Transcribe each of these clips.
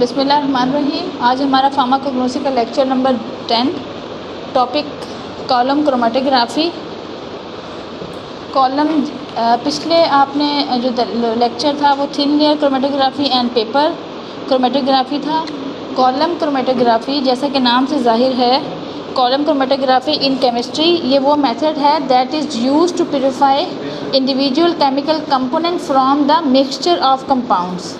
बिस्मिल्लाहिर्रहमानिर्रहीम। आज हमारा फार्माकोग्नोसी का lecture number 10, topic column chromatography. Column पिछले आपने जो लेक्चर था वो thin layer chromatography and paper chromatography था। कॉलम क्रोमेटोग्राफी जैसा कि नाम से जाहिर है, कॉलम क्रोमेटोग्राफी इन केमिस्ट्री ये वो मेथड है that is used to purify individual chemical component from the mixture of compounds.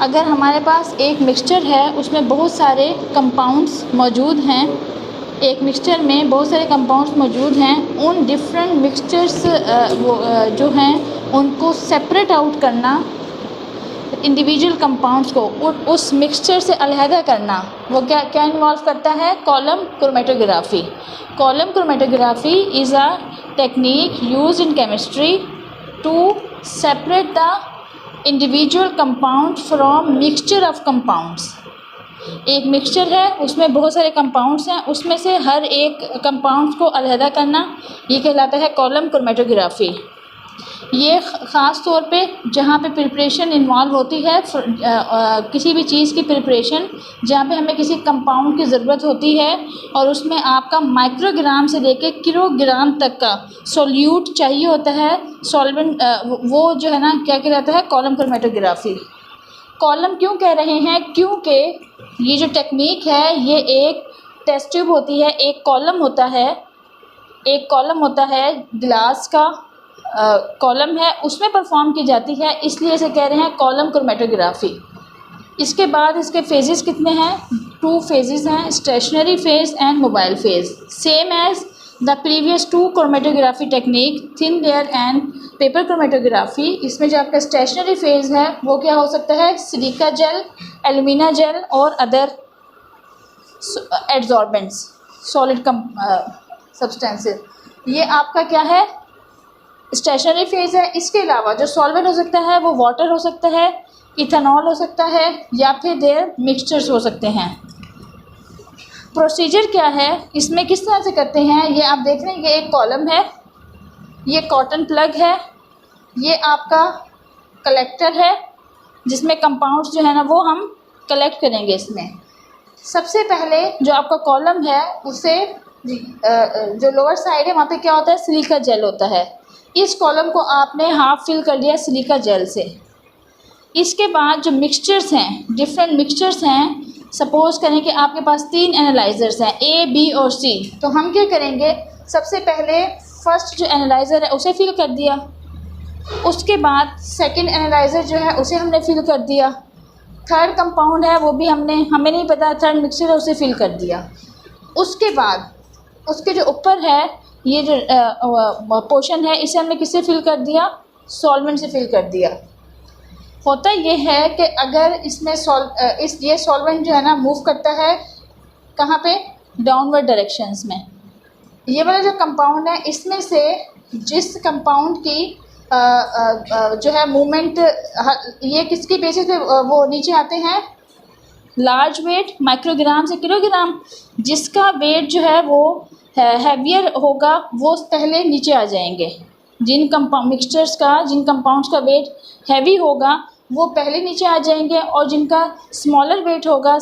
अगर हमारे पास एक मिक्सचर है उसमें बहुत सारे कंपाउंड्स मौजूद हैं, एक मिक्सचर में बहुत सारे कंपाउंड्स मौजूद हैं, उन डिफरेंट मिक्सचर्स जो हैं उनको सेपरेट आउट करना, इंडिविजुअल कंपाउंड्स को उस मिक्सचर से अलहदा करना, वो क्या क्या इन्वॉल्व करता है? Column chromatography. Column chromatography is a technique used in chemistry to separate the individual compound from mixture of compounds. एक मिक्सचर है उसमें बहुत सारे कंपाउंड्स हैं, उसमें से हर एक कंपाउंड्स को अलहदा करना, ये कहलाता है कॉलम क्रोमेटोग्राफी। ये ख़ास तौर पे जहाँ पे प्रिपरेशन इन्वॉल्व होती है, किसी भी चीज़ की प्रिपरेशन जहाँ पे हमें किसी कंपाउंड की ज़रूरत होती है और उसमें आपका माइक्रोग्राम से लेके किलोग्राम तक का सोल्यूट चाहिए होता है, सॉल्वेंट, वो जो है ना क्या कहलाता है? Column chromatography. कॉलम क्यों कह रहे हैं? क्योंकि ये जो टेक्निक है ये एक टेस्ट ट्यूब होती है, एक कॉलम होता है गिलास का कॉलम है, उसमें परफॉर्म की जाती है, इसलिए इसे कह रहे हैं कॉलम क्रोमेटोग्राफी। इसके बाद इसके फेजेस कितने हैं? 2 फेजेस हैं, stationary phase and mobile phase, same as the previous 2 chromatography technique, thin layer and paper chromatography. इसमें जो आपका स्टेशनरी फेज है वो क्या हो सकता है? सिलिका जेल, एल्यूमिना जेल और अदर एड्सॉर्बेंट्स, सॉलिड सब्सटेंसेस, ये आपका क्या है? स्टेशनरी फेज़ है। इसके अलावा जो सॉल्वेंट हो सकता है वो वाटर हो सकता है, इथेनॉल हो सकता है, या फिर देयर मिक्सचर्स हो सकते हैं। प्रोसीजर क्या है इसमें, किस तरह से करते हैं? ये आप देख रहे हैं, ये एक कॉलम है, ये कॉटन प्लग है, ये आपका कलेक्टर है जिसमें कंपाउंड्स जो है ना वो हम कलेक्ट करेंगे। इसमें सबसे पहले जो आपका कॉलम है उसे जो लोअर साइड है वहाँ पे क्या होता है? सिलिका जेल होता है। इस कॉलम को आपने हाफ फिल कर दिया सिलिका जेल से। इसके बाद जो मिक्सचर्स हैं, डिफरेंट मिक्सचर्स हैं, सपोज़ करें कि आपके पास 3 एनालाइज़र्स हैं, A, B और C, तो हम क्या करेंगे? सबसे पहले फर्स्ट जो एनालाइज़र है उसे फिल कर दिया, उसके बाद सेकंड एनालाइज़र जो है उसे हमने फिल कर दिया, थर्ड कंपाउंड है वो भी हमें नहीं पता, थर्ड मिक्सचर है उसे फिल कर दिया। उसके बाद उसके जो ऊपर है ये जो पोर्शन है इसे हमने किससे फिल कर दिया? सॉल्वेंट से फिल कर दिया। होता ये है कि अगर इसमें ये सॉल्वेंट जो है ना मूव करता है कहाँ पे? डाउनवर्ड डायरेक्शंस में। ये वाला जो कंपाउंड है इसमें से जिस कंपाउंड की जो है मूवमेंट, ये किसकी बेसिस पे वो नीचे आते हैं? लार्ज वेट, माइक्रोग्राम से किलोग्राम। जिसका वेट जो है वो हैवियर होगा वो पहले नीचे आ जाएंगे। जिन कंपाउंड्स का वेट हैवी होगा वो पहले नीचे आ जाएंगे, और जिनका स्मॉलर वेट होगा,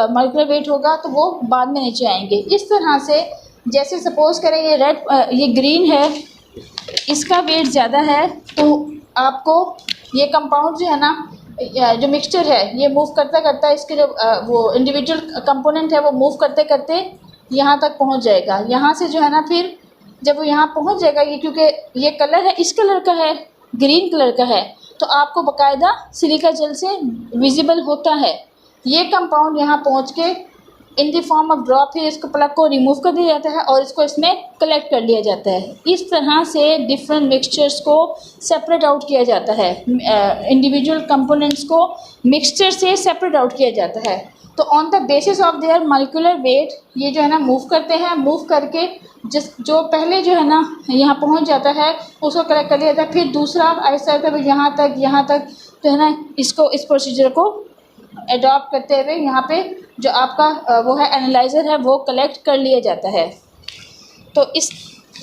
माइक्रो वेट होगा तो वो बाद में नीचे आएंगे। इस तरह से जैसे सपोज़ करें ये ग्रीन है, इसका वेट ज़्यादा है तो आपको ये कंपाउंड जो है ना, जो मिक्सचर है ये मूव करता करता इसके जो वो इंडिविजुअल कंपोनेंट है वो मूव करते करते यहाँ तक पहुँच जाएगा। यहाँ से जो है ना फिर जब वो यहाँ पहुँच जाएगा, ये क्योंकि ये कलर है इस कलर का है, ग्रीन कलर का है, तो आपको बाकायदा सिलिका जेल से विजिबल होता है। ये कंपाउंड यहाँ पहुँच के in the form of drop फिर इसको प्लग को रिमूव कर दिया जाता है और इसको इसमें कलेक्ट कर लिया जाता है। इस तरह से डिफरेंट मिक्सचर्स को सेपरेट आउट किया जाता है, इंडिविजुअल कंपोनेंट्स को मिक्सचर से सेपरेट आउट किया जाता है। तो on the basis of their molecular weight ये जो है ना मूव करते हैं, मूव करके जो पहले जो है ना यहाँ पहुँच जाता है उसको कलेक्ट कर लिया जाता है, फिर दूसरा ऐसा यहाँ तक जो है ना इसको इस प्रोसीजर को एडॉप्ट करते हुए यहाँ पे जो आपका वो है एनालाइज़र है वो कलेक्ट कर लिया जाता है। तो इस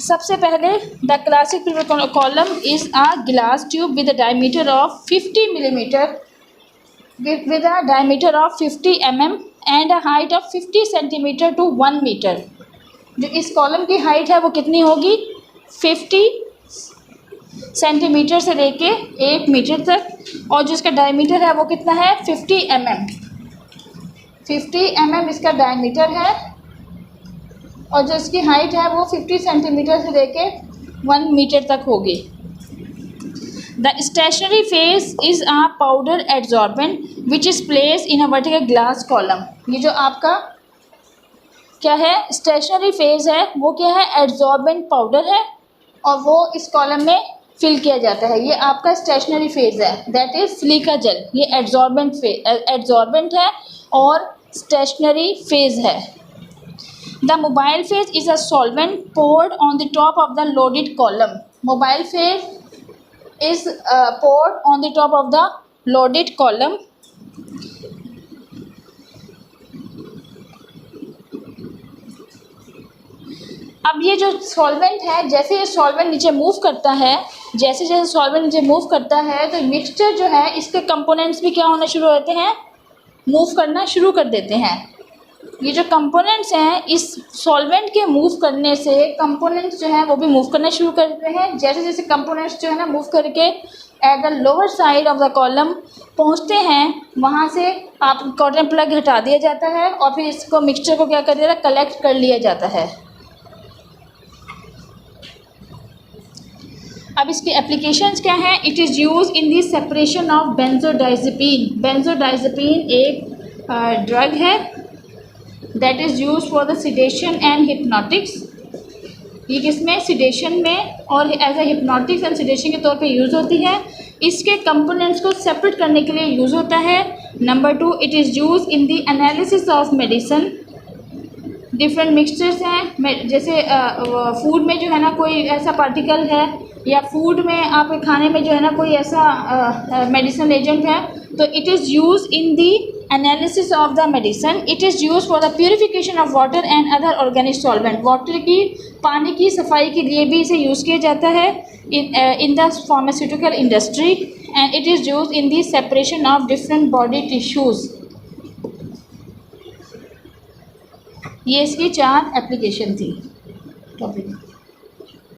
सबसे पहले the classic paper column is a glass tube with a diameter of 50 millimetre with a diameter of 50 mm and a height of 50 centimeter to 1 metre. जो इस कॉलम की हाइट है वो कितनी होगी, 50 सेंटीमीटर से लेके 1 मीटर तक, और जो इसका डायमीटर है वो कितना है, 50 mm। 50 mm इसका डायमीटर है, और जो इसकी हाइट है वो 50 सेंटीमीटर से लेके 1 मीटर तक होगी। The stationary phase is a powder adsorbent which is placed in a vertical glass column। ये जो आपका क्या है, स्टेशनरी फेज है, वो क्या है, एड्जॉर्बेंट पाउडर है, और वो इस कॉलम में फिल किया जाता है। ये आपका स्टेशनरी फेज है, दैट इज सिलिका जेल। ये एड्जॉर्बेंट है और स्टेशनरी फेज है। The mobile phase is a solvent poured on the top of the loaded column। Mobile phase is poured on the top of the loaded column। अब ये जो solvent है, जैसे ये सॉल्वेंट नीचे मूव करता है, जैसे जैसे सॉल्वेंट नीचे मूव करता है, तो मिक्सचर जो है इसके कंपोनेंट्स भी क्या होना शुरू होते हैं, मूव करना शुरू कर देते हैं। ये जो कंपोनेंट्स हैं, इस सॉल्वेंट के मूव करने से कंपोनेंट्स जो हैं वो भी मूव करना शुरू करते हैं। जैसे जैसे कंपोनेंट्स जो है ना मूव करके at the lower side of the column पहुंचते हैं, वहाँ से आप कॉटन प्लग हटा दिया जाता है, और फिर इसको मिक्सचर को क्या कर दिया, कलेक्ट कर लिया जाता है। अब इसकी एप्लीकेशंस क्या हैं, it is use in the separation of benzodiazepine. Benzodiazepine एक ड्रग है that is use for the sedation and hypnotics. ये किसमें, सिडेशन में और as a hypnotics and sedation के तौर पे यूज़ होती है। इसके कंपोनेंट्स को सेपरेट करने के लिए यूज़ होता है। Number 2, it is use in the analysis of medicine. Different mixtures हैं, जैसे फूड में जो है ना कोई ऐसा पार्टिकल है, या फूड में आपके खाने में जो है ना कोई ऐसा मेडिसिन एजेंट है, तो it is use in the analysis of the medicine. It is use for the purification of water and other organic solvent. Water की, पानी की सफाई के लिए भी इसे यूज़ किया जाता है in the pharmaceutical industry, and it is use in the separation of different body tissues. ये इसकी 4 एप्लीकेशन थी टॉपिक।